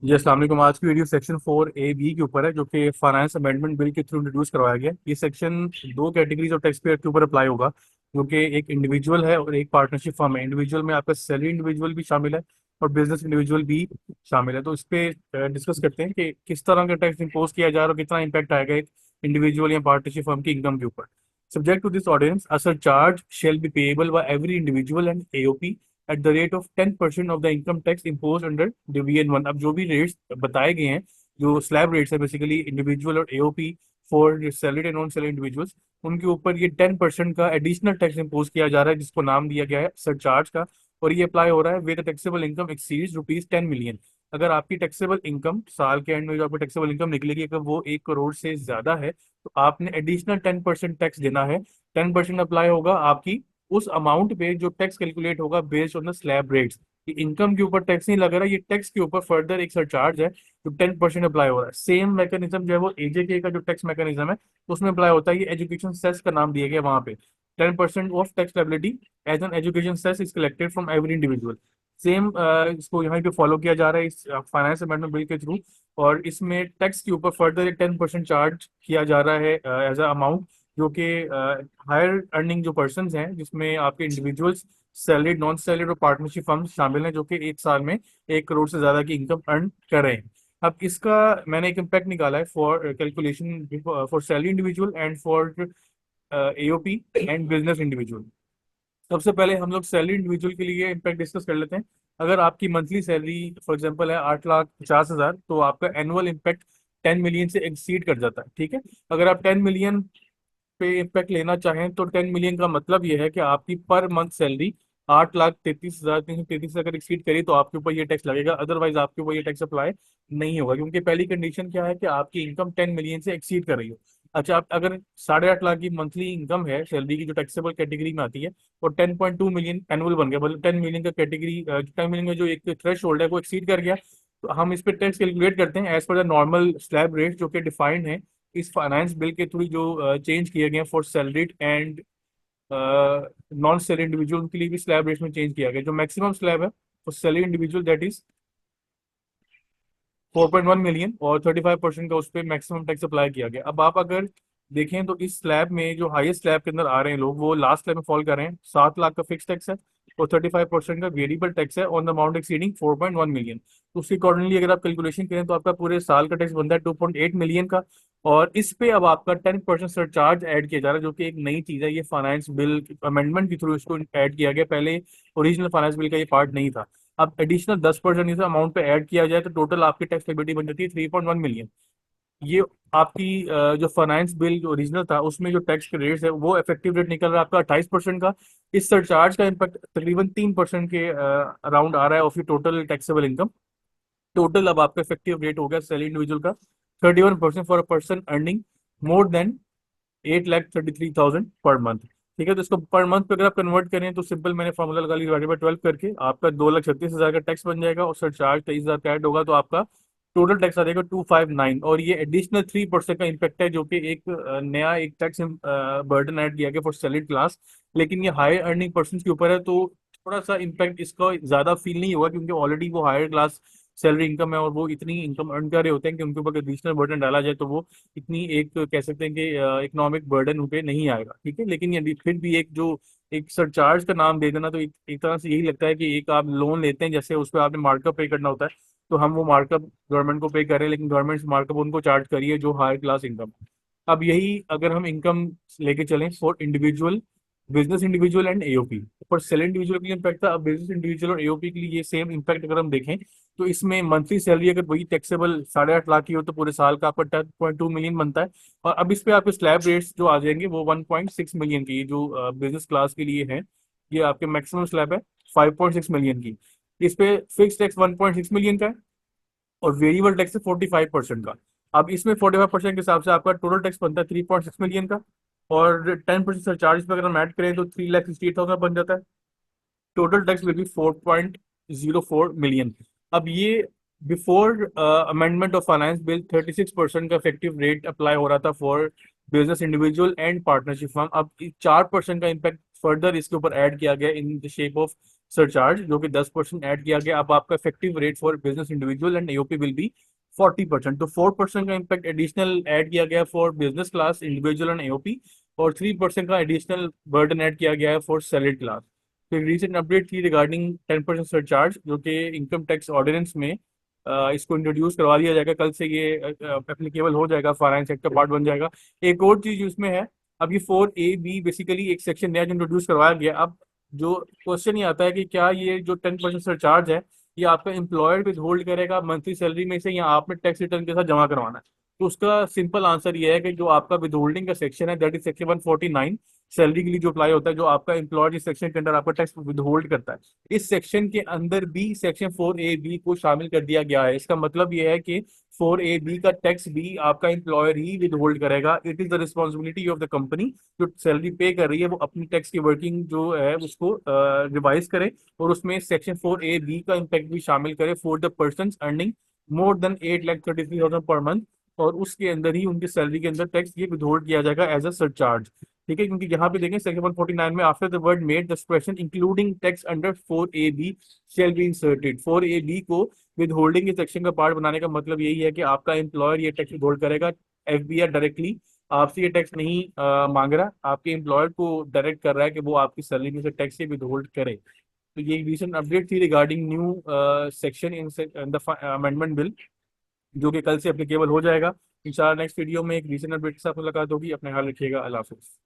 जी अस्सलाम वालेकुम। आज की वीडियो सेक्शन 4A(B) के ऊपर है, जो कि फाइनेंस अमेंडमेंट बिल के थ्रू इंट्रोड्यूस करवाया गया है। ये सेक्शन दो कैटेगरीज ऑफ टैक्स पेयर के ऊपर अप्लाई होगा, जो कि एक इंडिविजुअल है और एक पार्टनरशिप फर्म है। इंडिविजुअल में आपका सैलरी इंडिविजुअल भी शामिल है और बिजनेस इंडिविजुअल भी शामिल है। तो इस पे डिस्कस करते हैं कि किस तरह का टैक्स इम्पोज किया जा रहा है और कितना इम्पैक्ट आएगा एक इंडिविजुअल या पार्टनरशिप फर्म की इनकम के ऊपर। Subject to this ordinance, a surcharge shall be payable by every individual and AOP at the rate of 10% of the income tax impose under division 1। अब जो भी रेट्स बताए गए हैं, जो स्लैब रेट्स है बेसिकली इंडिविजुअल और AOP for salaried and non salary individuals, उनके ऊपर ये 10% का एडिशनल टैक्स इम्पोज किया जा रहा है, जिसको नाम दिया गया है सरचार्ज का। और ये अप्लाई हो रहा है way the taxable income exceeds ₹10 million. अगर आपकी टैक्सेबल इनकम साल के एंड में जो आपकी टैक्सेबल इनकम निकलेगी, अगर वो 1 करोड़ से ज्यादा है, तो आपने एडिशनल 10% टैक्स देना है। 10% अप्लाई होगा आपकी उस अमाउंट पे जो टैक्स कैलकुलेट होगा based on the slab rates. ये इनकम के ऊपर टैक्स नहीं लग रहा, ये टैक्स के ऊपर फर्दर एक सरचार्ज है जो 10% अप्लाई हो रहा है। सेम मैकेनिज्म जो है वो AJK का जो टैक्स मैकेनिज्म है उसमें अप्लाई होता है। ये एजुकेशन सेस का नाम दिया गया वहां पे। 10% of tax liability as an education cess is collected from every individual. Same इसको यहाँ पे फॉलो किया जा रहा है इस फाइनेंस अमेंडमेंट बिल के थ्रू। और इसमें टैक्स के ऊपर फर्दर 10% चार्ज किया जा रहा है एज अ अमाउंट, जो कि हायर अर्निंग जो पर्सन हैं, जिसमें आपके इंडिविजुअल्स, सैलरीड, नॉन सैलरीड और पार्टनरशिप फर्म शामिल हैं, जो कि एक साल में 1 करोड़ से ज्यादा की इनकम अर्न कर रहे हैं। अब इसका मैंने एक इम्पैक्ट निकाला है for calculation for salary individual and for AOP and business individual. सबसे पहले हम लोग सैलरी इंडिविजुअल के लिए इम्पैक्ट डिस्कस कर लेते हैं। अगर आपकी मंथली सैलरी फॉर एग्जांपल है 8,50,000, तो आपका एनुअल इम्पैक्ट 10 मिलियन से एक्सीड कर जाता है। ठीक है। अगर आप 10 मिलियन पे इम्पैक्ट लेना चाहें तो 10 मिलियन का मतलब यह है कि आपकी पर मंथ सैलरी 8,33,333 अगर एक्सीड करी तो आपके ऊपर ये टैक्स लगेगा। अदरवाइज आपके ऊपर ये टैक्स अप्लाई नहीं होगा, क्योंकि पहली कंडीशन क्या है कि आपकी इनकम 10 मिलियन से एक्सीड कर रही हो। अच्छा, आप अगर 8.5 लाख की मंथली इनकम है सैलरी की, जो टैक्सेबल कैटेगरी में आती है, और 10.2 मिलियन एनुअल बन गया, मतलब 10 मिलियन का कैटेगरी, 10 मिलियन का जो एक थ्रेश होल्ड है वो एक्सीड कर गया, तो हम इस पे टैक्स कैलकुलेट करते हैं as per the normal slab rate जो कि डिफाइंड है इस फाइनेंस बिल के थ्रू, जो चेंज किए गए for salaried and non salary individual के लिए भी स्लैब रेट में चेंज किया गया। जो मैक्सिमम स्लैब है for salary individual that is 4.1 million, और 35% का उस पर मैक्सिमम टैक्स अप्लाई किया गया। अब आप अगर देखें तो इस स्लैब में जो हाईएस्ट स्लैब के अंदर आ रहे हैं लोग, वो लास्ट स्लैब में फॉल कर रहे हैं। 7 लाख का फिक्स टैक्स है और 35% का वेरिएबल टैक्स है on the amount exceeding 4.1 million. तो उसके अकॉर्डिंगली अगर आप कैलकुलेशन करें तो आपका पूरे साल का टैक्स बनता है 2.8 मिलियन का। और इस पे अब आपका 10% सरचार्ज ऐड किया जा रहा है, जो कि एक नई चीज है। ये फाइनेंस बिल अमेंडमेंट के थ्रू इसको ऐड किया गया, पहले ओरिजिनल फाइनेंस बिल का ये पार्ट नहीं था। अब एडिशनल 10% इस अमाउंट पे ऐड किया जाए तो टोटल आपकी टैक्स लायबिलिटी बन जाती है 3.1 मिलियन। ये आपकी जो फाइनेंस बिल जो ओरिजिनल था उसमें जो टैक्स के रेट्स है वो इफेक्टिव रेट निकल रहा है आपका 28% का। इस सरचार्ज का इम्पैक्ट तकरीबन 3% के अराउंड आ रहा है of your total taxable income. Total अब आपका इफेक्टिव रेट हो गया सैलरी इंडिविजुअल का 31% for a person earning more than 8,33,000 per month. ठीक है। तो इसको पर मंथ पे अगर आप कन्वर्ट करें तो सिंपल मैंने फॉर्मूला लगा लिया, डिवाइडेड बाय 12 करके आपका 2,36,000 का टैक्स बन जाएगा, और सरचार्ज 23,000 का ऐड होगा, तो आपका टोटल टैक्स आ जाएगा 259। और ये एडिशनल 3% का इम्पैक्ट है, जो कि एक नया एक टैक्स बर्डन ऐड किया गया फॉर सैलरीड क्लास। लेकिन ये हायर अर्निंग पर्सन के ऊपर है, तो थोड़ा सा इम्पैक्ट इसका ज्यादा फील नहीं होगा, क्योंकि ऑलरेडी वो हायर क्लास सैलरी इनकम है और वो इतनी इनकम अर्न कर रहे होते हैं कि उनके ऊपर एडिशनल बर्डन डाला जाए तो वो इतनी एक कह सकते हैं कि इकोनॉमिक बर्डन उन पे नहीं आएगा। ठीक है। लेकिन यदि फिर भी एक जो एक सरचार्ज का नाम दे देना, तो एक तरह से यही लगता है कि एक आप लोन लेते हैं, जैसे उस पर आपने मार्कअप पे करना होता है, तो हम वो मार्कअप गवर्नमेंट को पे कर रहे हैं, लेकिन गवर्नमेंट मार्कअप उनको चार्ज करिए जो हायर क्लास इनकम। अब यही अगर हम इनकम लेके चलें for individual, business individual and AOP, पर सेल इंडिविजुअल के लिए इम्पैक्ट था। अब बिजनेस इंडिविजुअल और AOP के लिए ये सेम इम्पैक्ट अगर हम देखें, तो इसमें मंथली सैलरी अगर वही टैक्सेबल 8.5 लाख की हो तो पूरे साल का आपका 10.2 मिलियन बनता है। और अब इस पे आपके स्लैब रेट्स जो आ जाएंगे वो 1.6 मिलियन की, जो बिजनेस क्लास के लिए है, ये आपके मैक्सिमम स्लैब है 5.6 मिलियन की। इस पे फिक्स टैक्स 1.6 मिलियन का है और वेरिएबल टैक्स है 45% का। अब इसमें 45% के हिसाब से आपका टोटल टैक्स बनता है 3.6 मिलियन का, और 10% सरचार्ज पे अगर हम ऐड करें तो 3,68,000 बन जाता है। Total tax will be 4.04 million. अब ये before amendment of finance bill 36% का इफेक्टिव रेट अप्लाई हो रहा था for business individual and partnership firm. अब 4% का इम्पैक्ट फर्दर इसके ऊपर ऐड किया गया in the shape of surcharge जो कि 10% ऐड किया गया। अब आपका effective rate for business individual and AOP will be 40%। तो 4% का इम्पैक्ट एडिशनल ऐड किया गया for business class, individual and AOP, और 3% का एडिशनल बर्डन ऐड किया गया है फॉर सैलरी क्लास। तो एक रिसेंट अपडेट थी रिगार्डिंग 10% सरचार्ज, जो कि इनकम टैक्स ऑर्डिनेंस में इसको इंट्रोड्यूस करवा दिया जाएगा। कल से ये एप्लीकेबल हो जाएगा, फाइनेंस एक्ट का पार्ट बन जाएगा। एक और चीज उसमें है, अब ये 4A-B बेसिकली एक सेक्शन नया जो इंट्रोड्यूस करवाया गया। अब जो क्वेश्चन ये आता है कि क्या ये जो 10% सरचार्ज है, ये आपका एम्प्लॉयर विद होल्ड करेगा मंथली सैलरी में से, या आपने टैक्स रिटर्न के साथ जमा करवाना है? तो उसका सिंपल आंसर ये है कि जो आपका विद होल्डिंग का सेक्शन है, दैट इज सेक्शन 149, सैलरी के लिए जो अप्लाई होता है, जो आपका एम्प्लॉयर जिस सेक्शन के अंदर आपका टैक्स विद होल्ड करता है, इस सेक्शन के अंदर भी सेक्शन 4A-B को शामिल कर दिया गया है। इसका मतलब ये है कि 4A-B का टैक्स भी आपका एम्प्लॉयर ही विद होल्ड करेगा। It is the responsibility of the company, जो सैलरी पे कर रही है वो अपनी टैक्स की वर्किंग जो है उसको रिवाइज करे, और उसमें सेक्शन 4A-B का इम्पैक्ट भी शामिल करे for the person earning more than 8,33,000 per month, और उसके अंदर ही उनकी सैलरी के अंदर टैक्स ये विदहोल्ड किया जाएगा एज अ सरचार्ज। ठीक है, क्योंकि यहाँ पे देखें सेक्शन 149 में after the word made the expression including tax under 4A-B shall be inserted. 4A-B को विद होल्डिंग के सेक्शन का पार्ट बनाने का मतलब यही है कि आपका एम्प्लॉयर ये टैक्स विदहोल्ड करेगा। एफबीआर डायरेक्टली आपसे ये टैक्स नहीं मांग रहा, आपके एम्प्लॉयर को डायरेक्ट कर रहा है कि वो आपकी सैलरी में से टैक्स ये विदहोल्ड करे। तो ये रिसेंट अपडेट थी regarding new section in the amendment bill, जो कि कल से एप्लीकेबल हो जाएगा। इंशाल्लाह नेक्स्ट वीडियो में एक रीजन अपडेट के साथ मुलाकात होगी। अपना ख्याल रखिएगा। अल्लाह हाफिज़।